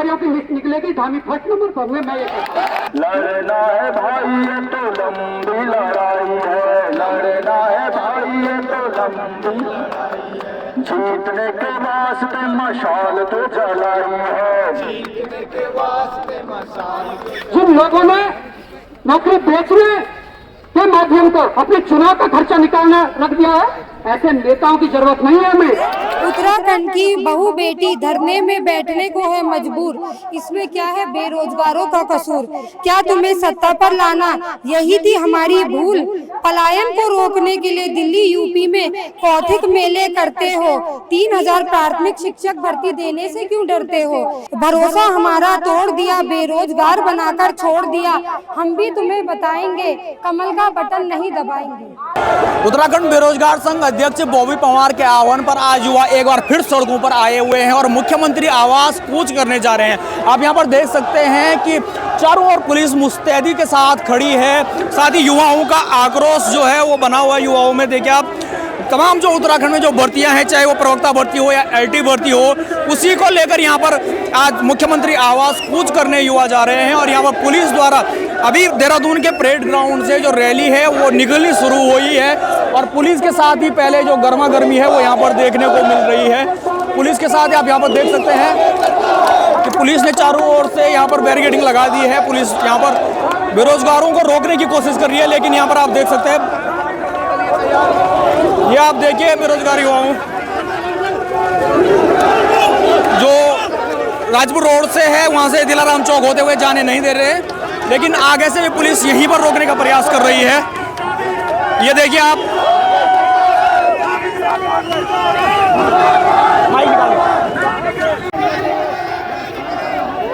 अधिकारियों की लिस्ट निकलेगी, धामी फर्स्ट नंबर पर हुए, मैं ये कहता हूं। लड़ना है भाई ये तो लंबी लड़ाई है, लड़ना है भाई ये तो लंबी लड़ाई है, जीतने के वास्ते मशाल तो जलाई है, जीतने के वास्ते मशाल। जिन लोगों ने नौकरी बेचने के माध्यम को अपने चुनाव का खर्चा निकालना रख दिया है, ऐसे नेताओं की जरूरत नहीं है हमें। उत्तराखंड की बहू बेटी धरने में बैठने को है मजबूर, इसमें क्या है बेरोजगारों का कसूर? क्या तुम्हें सत्ता पर लाना यही थी हमारी भूल? पलायन को रोकने के लिए दिल्ली यूपी में कौथिक मेले करते हो, 3000 प्राथमिक शिक्षक भर्ती देने से क्यों डरते हो? भरोसा हमारा तोड़ दिया, बेरोजगार बनाकर छोड़ दिया, हम भी तुम्हें बताएंगे, कमल का बटन नहीं दबाएंगे। उत्तराखंड बेरोजगार संघ अध्यक्ष बॉबी पंवार के आह्वान पर आज युवा एक बार फिर सड़कों पर आए हुए हैं और मुख्यमंत्री आवास कूच करने जा रहे हैं। आप यहां पर देख सकते हैं कि चारों ओर पुलिस मुस्तैदी के साथ खड़ी है, साथ ही युवाओं का आक्रोश जो है वो बना हुआ है। युवाओं में देखिए आप, तमाम जो उत्तराखंड में जो भर्तियां हैं, चाहे वो प्रवक्ता भर्ती हो या एलटी भर्ती हो, उसी को लेकर यहाँ पर आज मुख्यमंत्री आवास कूच करने युवा जा रहे हैं। और यहाँ पर पुलिस द्वारा अभी देहरादून के परेड ग्राउंड से जो रैली है वो निकलनी शुरू हुई है और पुलिस के साथ ही पहले जो गर्मा गर्मी है वो यहाँ पर देखने को मिल रही है। पुलिस के साथ आप यहाँ पर देख सकते हैं कि पुलिस ने चारों ओर से यहाँ पर बैरिकेडिंग लगा दी है। पुलिस यहाँ पर बेरोजगारों को रोकने की कोशिश कर रही है, लेकिन यहाँ पर आप देख सकते हैं, ये आप देखिए बेरोजगार युवाओं जो राजपुर रोड से है वहां से दिलाराम चौक होते हुए जाने नहीं दे रहे, लेकिन आगे से भी पुलिस यहीं पर रोकने का प्रयास कर रही है। ये देखिए आप,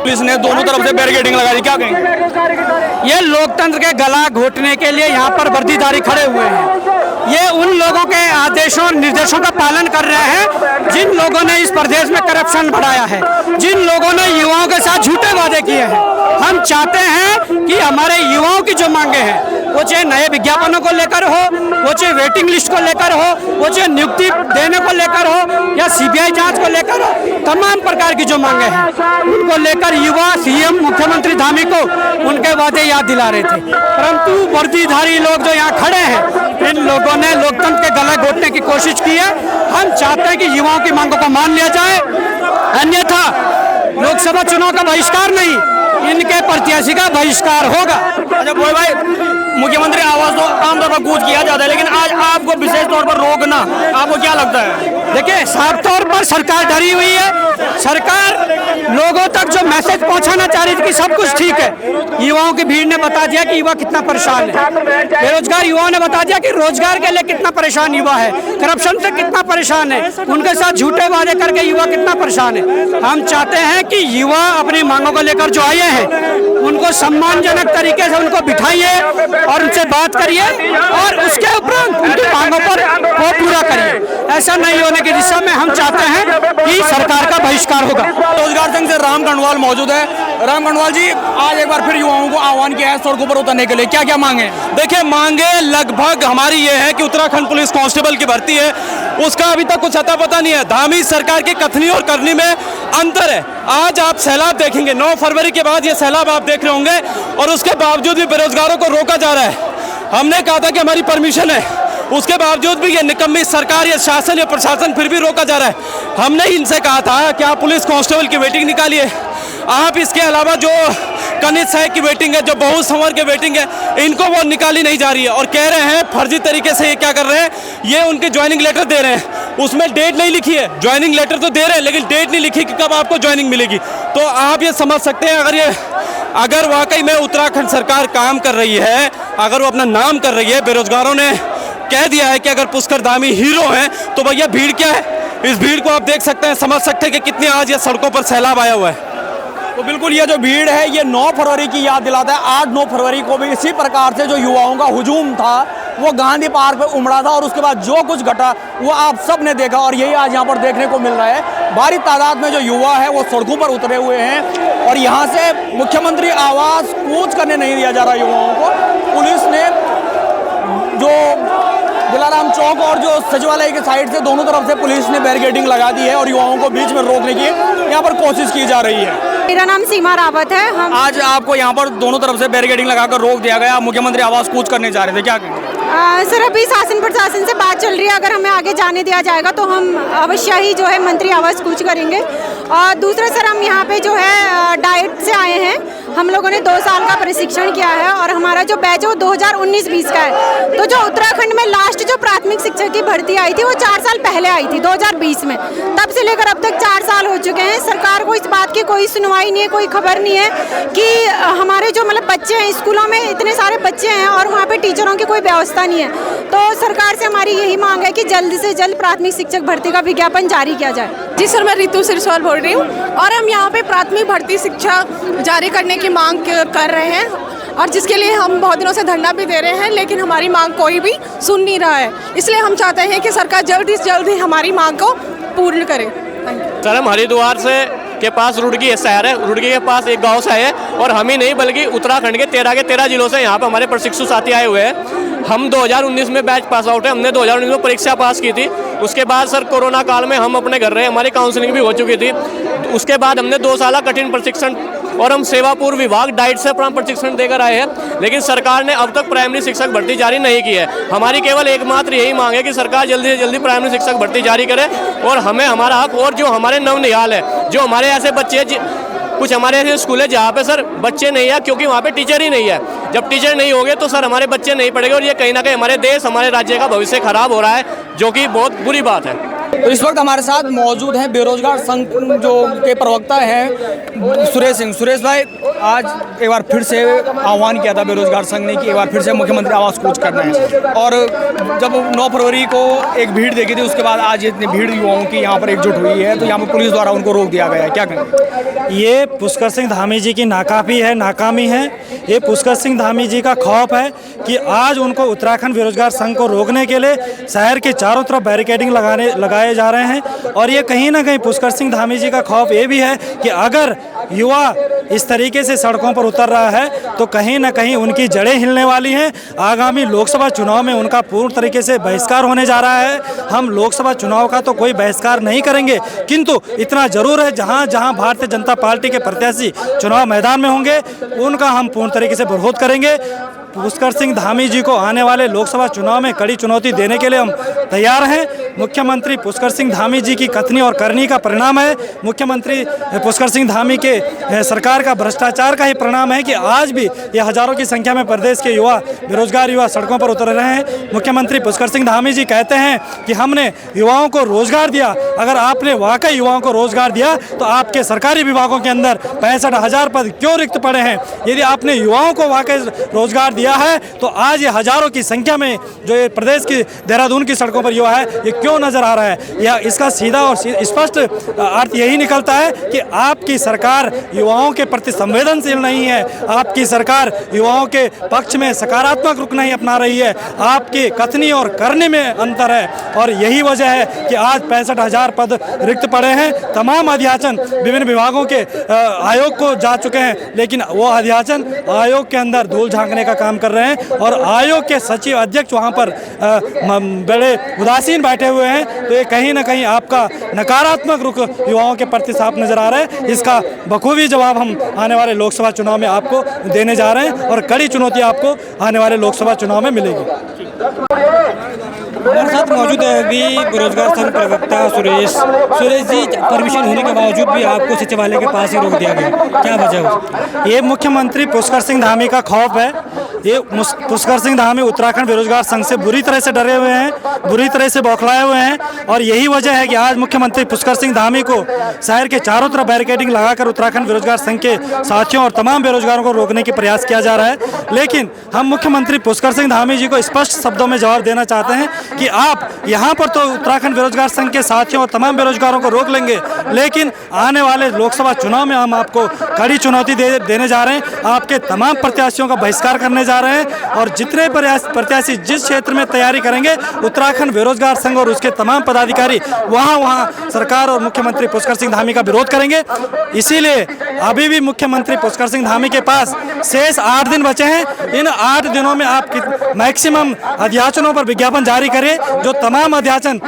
पुलिस ने दोनों तरफ से बैरिकेडिंग लगा दी। क्या कहेंगे? ये लोकतंत्र के गला घोटने के लिए यहाँ पर वर्दीधारी खड़े हुए हैं। ये उन लोगों के आदेशों और निर्देशों का पालन कर रहे हैं जिन लोगों ने इस प्रदेश में करप्शन बढ़ाया है, जिन लोगों ने युवाओं के साथ झूठे वादे किए हैं। हम चाहते हैं कि हमारे युवाओं की जो मांगे हैं, वो चाहे नए विज्ञापनों को लेकर हो, वो चाहे वेटिंग लिस्ट को लेकर हो, वो चाहे नियुक्ति देने को लेकर हो या सीबीआई जांच को लेकर हो, तमाम प्रकार की जो मांगे हैं उनको लेकर युवा सीएम मुख्यमंत्री धामी को उनके वादे याद दिला रहे थे। परंतु वर्दीधारी लोग जो यहाँ खड़े हैं, इन लोगों ने लोकतंत्र के गले घोटने की कोशिश की है। हम चाहते हैं कि युवाओं की मांगों को मान लिया जाए, अन्यथा लोकसभा चुनाव का बहिष्कार नहीं, इनके प्रत्याशी का बहिष्कार होगा। अच्छा बोल भाई, मुख्यमंत्री आवास तो आमतौर पर कूच किया जाता है, लेकिन आज आपको विशेष तौर पर रोकना आपको क्या लगता है? देखिए, साफ तौर पर सरकार डरी हुई है। सरकार लोगों तक जो मैसेज पहुंचाना चाह रही थी कि सब कुछ ठीक है, युवाओं की भीड़ ने बता दिया कि युवा कितना परेशान है। बेरोजगार युवाओं ने बता दिया कि रोजगार के लिए कितना परेशान युवा है, करप्शन से कितना परेशान है, उनके साथ झूठे वादे करके युवा कितना परेशान है। हम चाहते हैं कि युवा अपनी मांगों को लेकर जो आए हैं उनको सम्मानजनक तरीके से उनको बिठाइए और उनसे बात करिए और उसके उपरांत उनकी मांगों पर वो पूरा करिए। ऐसा नहीं होने की दिशा में हम चाहते हैं कि सरकार का बहिष्कार होगा। रोजगार संघ से राम गढ़वाल मौजूद है। राम गढ़वाल जी, आज एक बार फिर युवाओं को आह्वान किया है सड़कों पर उतरने के लिए, क्या क्या मांगे? देखिए, मांगे लगभग हमारी ये है कि उत्तराखंड पुलिस कांस्टेबल की भर्ती है, उसका अभी तक कुछ अता पता नहीं है। धामी सरकार की कथनी और करनी में अंतर है। आज आप सैलाब देखेंगे, 9 फरवरी के बाद ये सैलाब आप देख रहे होंगे, और उसके बावजूद भी बेरोजगारों को रोका जा रहा है। हमने कहा था कि हमारी परमिशन है, उसके बावजूद भी ये निकम्मी सरकार या शासन या प्रशासन फिर भी रोका जा रहा है। हमने इनसे कहा था कि आप पुलिस कांस्टेबल की वेटिंग निकालिए, आप इसके अलावा जो कनिष्ठ सहायक की वेटिंग है, जो बहुत संवर की वेटिंग है, इनको वो निकाली नहीं जा रही है। और कह रहे हैं फर्जी तरीके से ये क्या कर रहे हैं, ये उनके ज्वाइनिंग लेटर दे रहे हैं, उसमें डेट नहीं लिखी है। ज्वाइनिंग लेटर तो दे रहे हैं लेकिन डेट नहीं लिखी कि कब आपको ज्वाइनिंग मिलेगी। तो आप ये समझ सकते हैं, अगर वाकई में उत्तराखंड सरकार काम कर रही है, अगर वो अपना नाम कर रही है, बेरोजगारों ने कह दिया है कि अगर पुष्कर धामी हीरो हैं, तो भैया भीड़ क्या है? इस भीड़ को आप देख सकते हैं, समझ सकते हैं कि कितनी आज ये सड़कों पर सैलाब आया हुआ है। तो बिल्कुल ये जो भीड़ है ये 9 फरवरी की याद दिलाता है। 8-9 फरवरी को भी इसी प्रकार से जो युवाओं का हुजूम था वो गांधी पार्क पे उमड़ा था और उसके बाद जो कुछ घटा वो आप सब ने देखा और यही आज यहाँ पर देखने को मिल रहा है। भारी तादाद में जो युवा है वो सड़कों पर उतरे हुए हैं और यहाँ से मुख्यमंत्री आवास कूच करने नहीं दिया जा रहा युवाओं को। पुलिस ने जो दिलाराम चौक और जो सचिवालय के साइड से दोनों तरफ से पुलिस ने बैरिकेडिंग लगा दी है और युवाओं को बीच में रोकने की यहाँ पर कोशिश की जा रही है। मेरा नाम सीमा रावत है। हम आज आपको यहाँ पर दोनों तरफ से बैरिकेडिंग लगाकर रोक दिया गया, मुख्यमंत्री आवास कूच करने जा रहे थे, क्या कहेंगे? सर अभी शासन प्रशासन से बात चल रही है, अगर हमें आगे जाने दिया जाएगा तो हम अवश्य ही जो है मंत्री आवास कूच करेंगे। और दूसरा सर हम यहाँ पे जो है डाइट से आए हैं, हम लोगों ने 2 साल का प्रशिक्षण किया है और हमारा जो बैच है वो 2019-20 का है। तो जो उत्तराखंड में लास्ट जो प्राथमिक शिक्षक की भर्ती आई थी वो 4 साल पहले आई थी 2020 में, तब से लेकर अब तक 4 साल हो चुके हैं। सरकार को इस बात की कोई सुनवाई नहीं है, कोई खबर नहीं है कि हमारे जो मतलब बच्चे हैं, स्कूलों में इतने सारे बच्चे हैं और वहाँ पे टीचरों की कोई व्यवस्था नहीं है। तो सरकार से हमारी यही मांग है कि जल्द से जल्द प्राथमिक शिक्षक भर्ती का विज्ञापन जारी किया जाए। जी सर, मैं रितु सिरसौल बोल रही हूँ और हम यहाँ पे प्राथमिक भर्ती शिक्षा जारी करने की मांग कर रहे हैं और जिसके लिए हम बहुत दिनों से धरना भी दे रहे हैं, लेकिन हमारी मांग कोई भी सुन नहीं रहा है। इसलिए हम चाहते हैं कि सरकार जल्द से जल्द ही हमारी मांग को पूर्ण करे। सर हम हरिद्वार से के पास रुड़की शहर है, रुड़की के पास एक गांव से है और हम ही नहीं बल्कि उत्तराखंड के 13 जिलों से यहाँ पे हमारे प्रशिक्षु साथी आए हुए हैं। हम 2019 में बैच पास आउट है, हमने 2019 में परीक्षा पास की थी। उसके बाद सर कोरोना काल में हम अपने घर रहे, हमारी काउंसलिंग भी हो चुकी थी। उसके बाद हमने 2 साल कठिन प्रशिक्षण और हम सेवापूर्व विभाग डाइट से प्रशिक्षण देकर आए हैं, लेकिन सरकार ने अब तक प्राइमरी शिक्षक भर्ती जारी नहीं की है। हमारी केवल एकमात्र यही मांग है कि सरकार जल्दी से जल्दी प्राइमरी शिक्षक भर्ती जारी करे और हमें हमारा हक, और जो हमारे नवनिहाल है, जो हमारे ऐसे बच्चे कुछ हमारे ऐसे स्कूल है जहाँ पे सर बच्चे नहीं है क्योंकि वहाँ पे टीचर ही नहीं है। जब टीचर नहीं होंगे तो सर हमारे बच्चे नहीं पढ़ेंगे और ये कहीं ना कहीं हमारे देश, हमारे राज्य का भविष्य खराब हो रहा है, जो कि बहुत बुरी बात है। तो इस वक्त हमारे साथ मौजूद हैं बेरोजगार संघ जो के प्रवक्ता हैं सुरेश सिंह। सुरेश भाई, आज एक बार फिर से आह्वान किया था बेरोजगार संघ ने कि एक बार फिर से मुख्यमंत्री आवास कूच करना है, और जब 9 फरवरी को एक भीड़ देखी थी उसके बाद आज इतनी भीड़ युवाओं की यहाँ पर एकजुट हुई है, तो यहाँ पर पुलिस द्वारा उनको रोक दिया गया है, क्या कहेंगे? ये पुष्कर सिंह धामी जी की नाकामी है। ये पुष्कर सिंह धामी जी का खौफ है कि आज उनको उत्तराखंड बेरोजगार संघ को रोकने के लिए शहर के चारों तरफ बैरिकेडिंग लगाए जा रहे हैं। और ये कहीं ना कहीं पुष्कर सिंह धामी जी का खौफ ये भी है कि अगर युवा इस तरीके से सड़कों पर उतर रहा है तो कहीं ना कहीं उनकी जड़ें हिलने वाली हैं। आगामी लोकसभा चुनाव में उनका पूर्ण तरीके से बहिष्कार होने जा रहा है। हम लोकसभा चुनाव का तो कोई बहिष्कार नहीं करेंगे, किंतु इतना जरूर है जहां जहां भारतीय जनता पार्टी के प्रत्याशी चुनाव मैदान में होंगे उनका हम पूर्ण तरीके से विरोध करेंगे। पुष्कर सिंह धामी जी को आने वाले लोकसभा चुनाव में कड़ी चुनौती देने के लिए हम तैयार हैं। मुख्यमंत्री पुष्कर सिंह धामी जी की कथनी और करनी का परिणाम है, मुख्यमंत्री पुष्कर सिंह धामी के सरकार का भ्रष्टाचार का ही परिणाम है कि आज भी ये हजारों की संख्या में प्रदेश के युवा, बेरोजगार युवा सड़कों पर उतर रहे हैं। मुख्यमंत्री पुष्कर सिंह धामी जी कहते हैं कि हमने युवाओं को रोजगार दिया। अगर आपने वाकई युवाओं को रोजगार दिया तो आपके सरकारी विभागों के अंदर 65,000 पद क्यों रिक्त पड़े हैं? यदि आपने युवाओं को वाकई रोजगार दिया है तो आज ये हजारों की संख्या में जो ये प्रदेश की देहरादून की सड़कों पर युवा है ये क्यों नजर आ रहा है? यह इसका सीधा और स्पष्ट अर्थ यही निकलता है कि आपकी सरकार युवाओं के प्रति संवेदनशील नहीं है, आपकी सरकार युवाओं के पक्ष में सकारात्मक रुख नहीं अपना रही है, आपकी कथनी और करने में अंतर है। और यही वजह है कि आज 65,000 पद रिक्त पड़े हैं। तमाम अध्याचन विभिन्न विभागों के आयोग को जा चुके हैं, लेकिन वो अध्याचन आयोग के अंदर धूल झांकने का काम कर रहे हैं और आयोग के सचिव अध्यक्ष वहाँ पर बड़े उदासीन बैठे हुए हैं। तो ये कहीं ना कहीं आपका नकारात्मक रुख युवाओं के प्रति साफ नजर आ रहा है। इसका बखूबी जवाब हम आने वाले लोकसभा चुनाव में आपको देने जा रहे हैं और कड़ी चुनौती आपको आने वाले लोकसभा चुनाव में मिलेगी। हमारे साथ मौजूद है अभी बेरोजगार संघ प्रवक्ता सुरेश जी, परमिशन होने के बावजूद भी आपको सचिवालय के पास ही रोक दिया गया, क्या वजह हो? ये मुख्यमंत्री पुष्कर सिंह धामी का खौफ है। ये पुष्कर सिंह धामी उत्तराखंड बेरोजगार संघ से बुरी तरह से डरे हुए हैं, बुरी तरह से बौखलाए हुए हैं और यही वजह है कि आज मुख्यमंत्री पुष्कर सिंह धामी को शहर के चारों तरफ बैरिकेडिंग लगाकर उत्तराखंड बेरोजगार संघ के साथियों और तमाम बेरोजगारों को रोकने की प्रयास किया जा रहा है। लेकिन हम मुख्यमंत्री पुष्कर सिंह धामी जी को स्पष्ट शब्दों में जवाब देना चाहते हैं कि आप यहाँ पर तो उत्तराखंड बेरोजगार संघ के साथियों और तमाम बेरोजगारों को रोक लेंगे, लेकिन आने वाले लोकसभा चुनाव में हम आपको कड़ी चुनौती देने जा रहे हैं। आपके तमाम प्रत्याशियों का बहिष्कार करने जा रहे हैं और जितने प्रत्याशी जिस क्षेत्र में तैयारी करेंगे उत्तराखंड बेरोजगार संघ और उसके तमाम पदाधिकारी वहाँ सरकार और मुख्यमंत्री पुष्कर सिंह धामी का विरोध करेंगे। इसीलिए अभी भी मुख्यमंत्री पुष्कर सिंह धामी के पास शेष 8 दिन बचे हैं। इन 8 दिनों में आप मैक्सिमम अध्याचनों पर विज्ञापन जारी करें। जो तमाम अध्याचन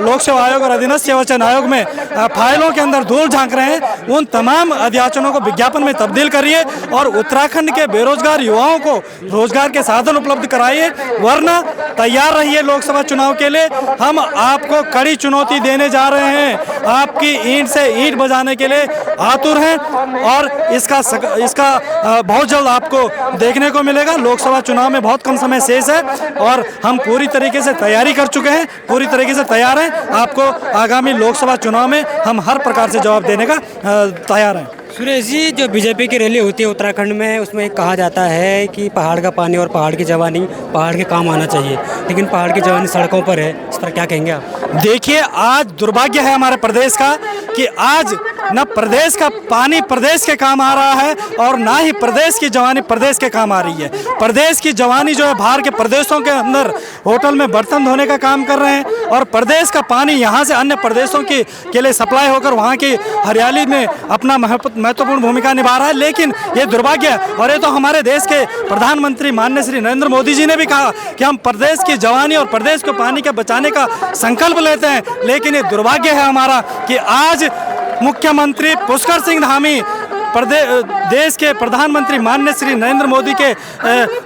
लोक सेवा आयोग और अधीनस्थ सेवाचयन आयोग में फाइलों के अंदर धूल झांक रहे हैं, उन तमाम अध्याचनों को विज्ञापन में तब्दील करिए और उत्तराखंड के बेरोजगार युवाओं को रोजगार के साधन उपलब्ध कराइए, वरना तैयार रहिए लोकसभा चुनाव के लिए। हम आपको कड़ी चुनौती देने जा रहे हैं, आपकी ईंट से ईंट बजाने के लिए आतुर हैं और इसका बहुत जल्द आपको देखने को मिलेगा। लोकसभा चुनाव में बहुत कम समय शेष है और हम पूरी तरीके से तैयारी कर चुके हैं, पूरी तरीके से तैयार हैं। आपको आगामी लोकसभा चुनाव में हम हर प्रकार से जवाब देने का तैयार हैं। सुरेश जी, जो बीजेपी की रैली होती है उत्तराखंड में, उसमें कहा जाता है कि पहाड़ का पानी और पहाड़ की जवानी पहाड़ के काम आना चाहिए, लेकिन पहाड़ की जवानी सड़कों पर है। इस पर क्या कहेंगे आप? देखिए, आज दुर्भाग्य है हमारे प्रदेश का कि आज न प्रदेश का पानी प्रदेश के काम आ रहा है और ना ही प्रदेश की जवानी प्रदेश के काम आ रही है। प्रदेश की जवानी जो है बाहर के प्रदेशों के अंदर होटल में बर्तन धोने का काम कर रहे हैं और प्रदेश का पानी यहाँ से अन्य प्रदेशों के लिए सप्लाई होकर वहाँ की हरियाली में अपना महत्वपूर्ण भूमिका निभा रहा है। लेकिन ये दुर्भाग्य है और ये तो हमारे देश के प्रधानमंत्री माननीय श्री नरेंद्र मोदी जी ने भी कहा कि हम प्रदेश की जवानी और प्रदेश को पानी के बचाने का संकल्प लेते हैं। लेकिन ये दुर्भाग्य है हमारा कि आज मुख्यमंत्री पुष्कर सिंह धामी देश के प्रधानमंत्री माननीय श्री नरेंद्र मोदी के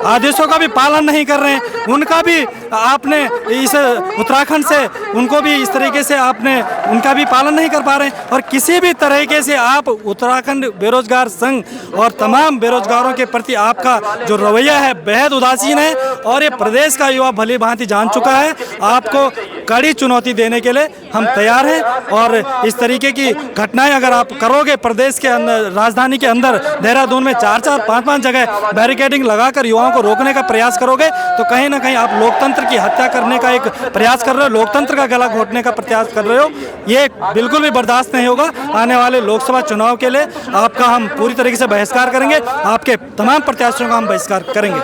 आदेशों का भी पालन नहीं कर रहे हैं। उनका भी आपने इस उत्तराखंड से उनको भी इस तरीके से आपने उनका भी पालन नहीं कर पा रहे हैं और किसी भी तरीके से आप उत्तराखंड बेरोजगार संघ और तमाम बेरोजगारों के प्रति आपका जो रवैया है बेहद उदासीन है और ये प्रदेश का युवा भली भांति जान चुका है। आपको कड़ी चुनौती देने के लिए हम तैयार हैं और इस तरीके की घटनाएं अगर आप करोगे प्रदेश के अंदर, राजधानी के अंदर देहरादून में 4-4, 5-5 जगह बैरिकेडिंग लगाकर युवाओं को रोकने का प्रयास करोगे तो कहीं ना कहीं आप लोकतंत्र की हत्या करने का एक प्रयास कर रहे हो, लोकतंत्र का गला घोटने का प्रयास कर रहे हो। ये बिल्कुल भी बर्दाश्त नहीं होगा। आने वाले लोकसभा चुनाव के लिए आपका हम पूरी तरीके से बहिष्कार करेंगे, आपके तमाम प्रत्याशियों का हम बहिष्कार करेंगे।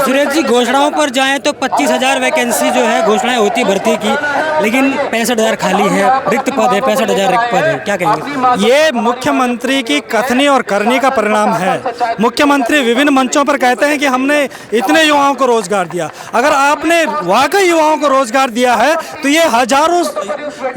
सुरेश जी, घोषणाओं पर जाएं तो 25,000 वैकेंसी जो है घोषणाएं होती भर्ती की, लेकिन 65,000 खाली है, रिक्त पद है, 65,000 रिक्त पद है। क्या कहेंगे? ये मुख्यमंत्री की कथनी और करनी का परिणाम है। मुख्यमंत्री विभिन्न मंचों पर कहते हैं कि हमने इतने युवाओं को रोजगार दिया। अगर आपने वाकई युवाओं को रोजगार दिया है तो ये हजारों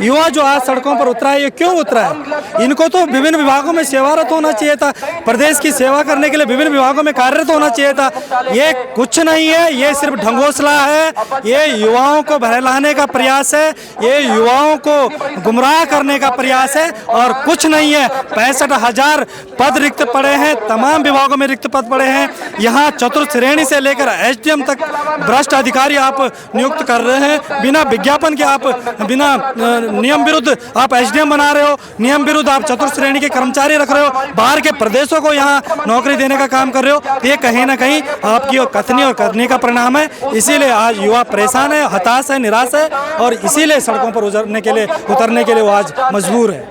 युवा जो आज सड़कों पर उतरा है, ये क्यों उतरा है? इनको तो विभिन्न विभागों में सेवारत होना चाहिए था, प्रदेश की सेवा करने के लिए विभिन्न विभागों में कार्यरत होना चाहिए था। ये कुछ नहीं है, ये सिर्फ ढंगोसला है, ये युवाओं को बहलाने का प्रयास है, ये युवाओं को गुमराह करने का प्रयास है और कुछ नहीं है। 65,000 पद रिक्त पड़े हैं, तमाम विभागों में रिक्त पद पड़े हैं। यहाँ चतुर्थ श्रेणी से लेकर एसडीएम तक भ्रष्ट अधिकारी आप नियुक्त कर रहे हैं बिना विज्ञापन के। आप बिना नियम विरुद्ध आप एसडीएम बना रहे हो, नियम विरुद्ध आप चतुर्थ श्रेणी के कर्मचारी रख रहे हो, बाहर के प्रदेशों को यहाँ नौकरी देने का काम कर रहे हो। ये कहीं ना कहीं आपकी कथनी और करने का परिणाम है। इसीलिए आज युवा परेशान है, हताश है, निराश है और इसीलिए सड़कों पर उतरने के लिए वो आज मजबूर है।